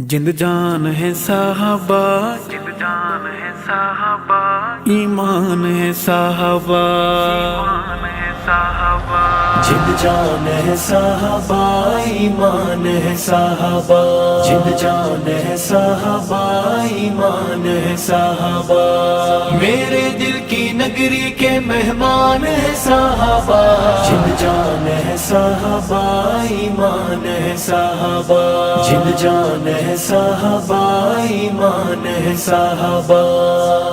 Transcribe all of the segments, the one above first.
जिंद जान है साहबा, जिंद जान है साहबा, ईमान है साहबा, ईमान है साहबा, जिंद जान है साहबा, ईमान है साहबा, जिंद जान है साहबा, ईमान है साहबा, मेरे दिल की नगरी के मेहमान है साहबा, जिंद जान है साहबा, ईमान है साहबा, जिंद जान है साहबा, ईमान है साहबा,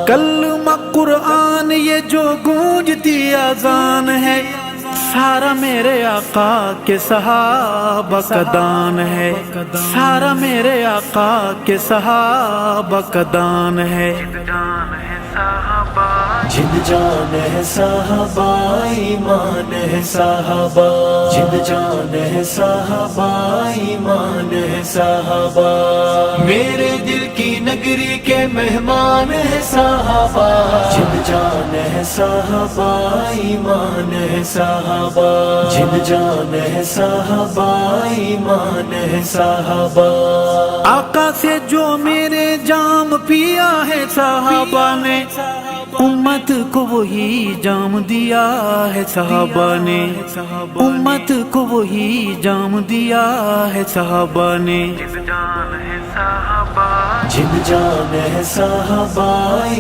कलमा कुरान ये जो गूंजती अजान है, सारा मेरे आका के सहाबा का दान है, सारा मेरे आका के सहाबा का दान है। जिंद जान है साहबा, जिंद जान है साहबा, ईमान है साहबा, जिंद जान है साहबा, ईमान है साहबा, मेरे दिल की नगरी के मेहमान है साहबा, जिंद जान है साहबा, ईमान है साहबा, जिंद जान है साहबा, ईमान है साहबा, आका से जो मेरे जाम पिया है साहबा ने, उम्मत को वही जाम दिया है साहबा ने, उम्मत को वही जाम दिया है साहबा ने। जिंद जान है साहबा, जिंद जान है साहबा,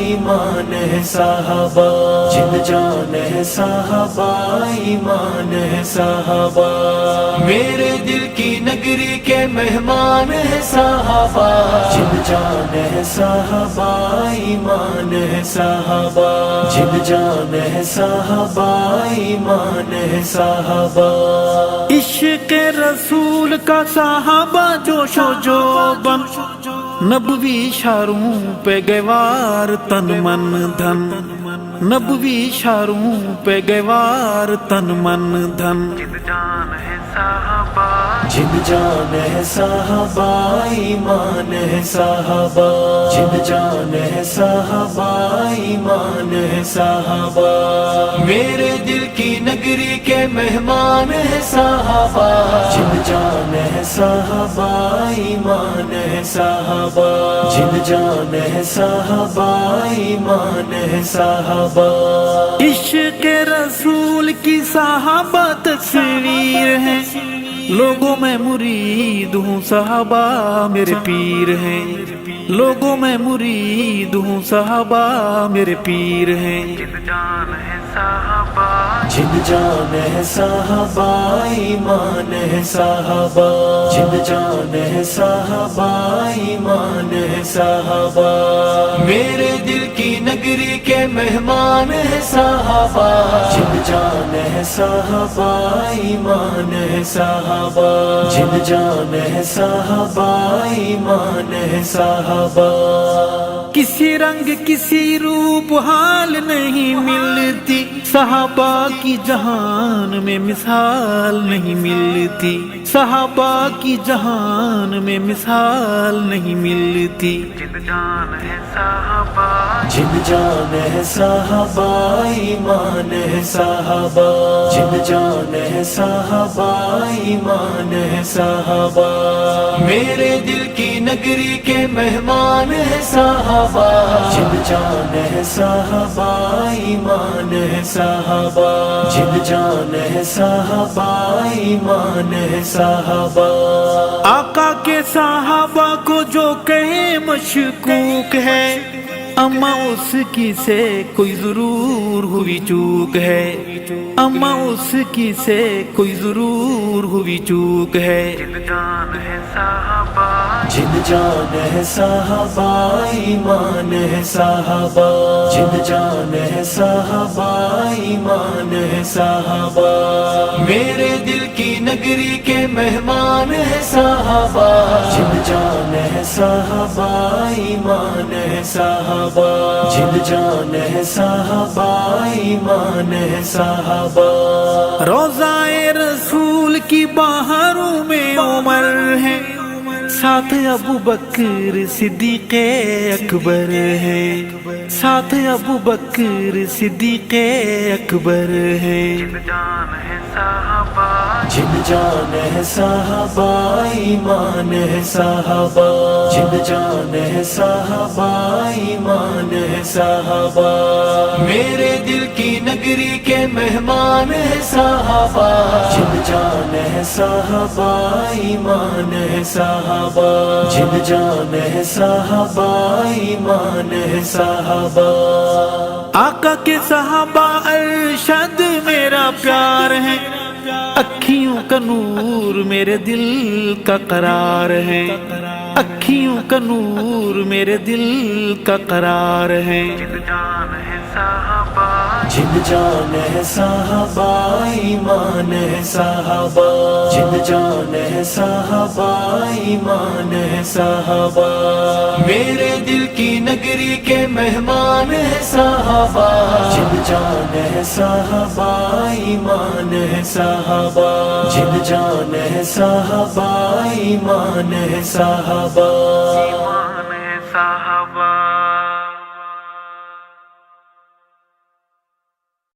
ईमान है साहबा, जिंद जान है साहबा, ईमान है साहबा, मेरे दिल की नगरी के मेहमान है साहबा, जिंद जान है साहबा, ईमान है साहबा, जिंद जान है साहबा, ईमान है साहबा, इश्क रसूल का साहबा जोशो जोबन, नबवी शारों पे गवार तन मन धन, नबवी शारों पे गवार तन मन धन। जिंद जान है साहबा, जिंद जान है साहबा, ईमान है साहबा, जिंद जान है साहबा, ईमान है साहबा, मेरे दिल की नगरी के मेहमान है साहबा, जिंद जान है साहबा, ईमान है साहबा, जिंद जान है साहबा, ईमान है साहबा, इश्क रसूल की साहबा तस्वीर है, लोगों में मुरीद हूँ साहबा मेरे पीर हैं, लोगों में मुरीद हूँ साहबा मेरे पीर हैं। जिंद जान है साहबा, जिंद जान है साहबा, ईमान है साहबा, जिंद जान है साहबा, ईमान है साहबा, मेरे दिल की नगरी के मेहमान है साहबा, जिंद जान है साहबा, ईमान है साहबा, जिंद जान है साहबा, ईमान है साहबा, किसी रंग किसी रूप हाल नहीं मिलती, सहाबा की जहान में मिसाल नहीं मिलती, सहाबा की जहान में मिसाल नहीं मिलती। जिंद जान है साहबा, जिंद जान है साहबा, ईमान है साहबा, जिंद जान है साहबा, ईमान है साहबा, मेरे दिल की नगरी के मेहमान है साहबा, जिंद जान है साहबा, ईमान है साहबा, जिंद जान है साहबा, ईमान है साहबा, आका के साहबा को जो कहे मशकूक है, अम्मा उसकी से कोई जरूर हुई चूक है, अम्मा उसकी से कोई जरूर हुई चूक है। जिंद जान है साहबा, जिंद जान है साहबा, ईमान है साहबा, जिंद जान है साहबा, ईमान है साहबा, मेरे दिल की नगरी के मेहमान है साहबा, जिंद जान है साहबा, ईमान है साहबा, जिंद जान है साहबा, ईमान है साहबा, रोज़ाए रसूल की बाहरों में उमर है, साथ अबू बकर सिद्दीक़ अकबर है, साथ अबू बकर सिद्दीक़ अकबर है। जान है साहबा जिन जान है साहबा ईमान है साहबा जिन जान है साहबा ईमान है साहबा मेरे दिल की नगरी के मेहमान है साहबा जिन जान है साहबा ईमान है साहबा जिन जान है साहबा ईमान है साहबा आका के सहाबा अरशद मेरा प्यार है, अखियों का नूर मेरे दिल का करार है, अखियों का नूर मेरे दिल का करार है। जान है साहबा जिन जान है साहबा ईमान है साहबा जिन जान है साहबा ईमान है साहबा मेरे दिल की नगरी के मेहमान है साहबा जिन जान है साहबा ईमान है साहबा जिन जान है साहबा ईमान है साहबा ईमान है साहबा